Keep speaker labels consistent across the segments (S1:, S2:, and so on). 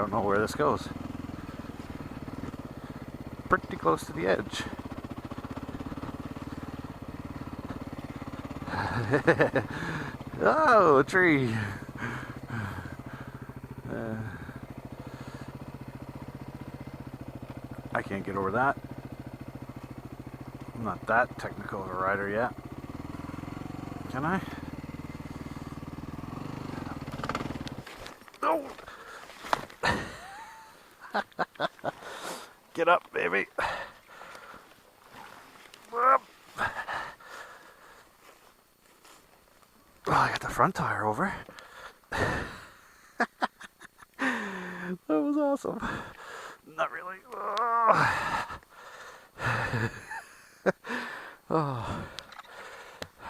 S1: don't know where this goes. Pretty close to the edge. Oh, a tree. I can't get over that. I'm not that technical of a rider yet. Can I? No! Get up, baby. Up. Oh, I got the front tire over. That was awesome. Not really. Oh. Oh.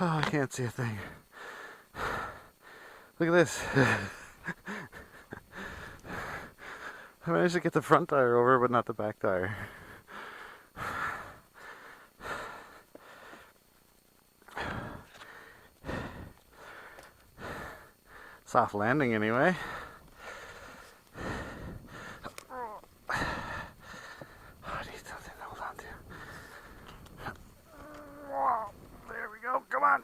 S1: Oh, I can't see a thing. Look at this. I managed to get the front tire over, but not the back tire. Soft landing anyway. Oh, I need something to hold on to. There we go, come on.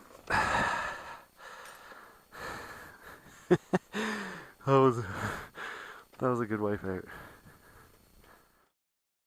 S1: That was a good wipe out.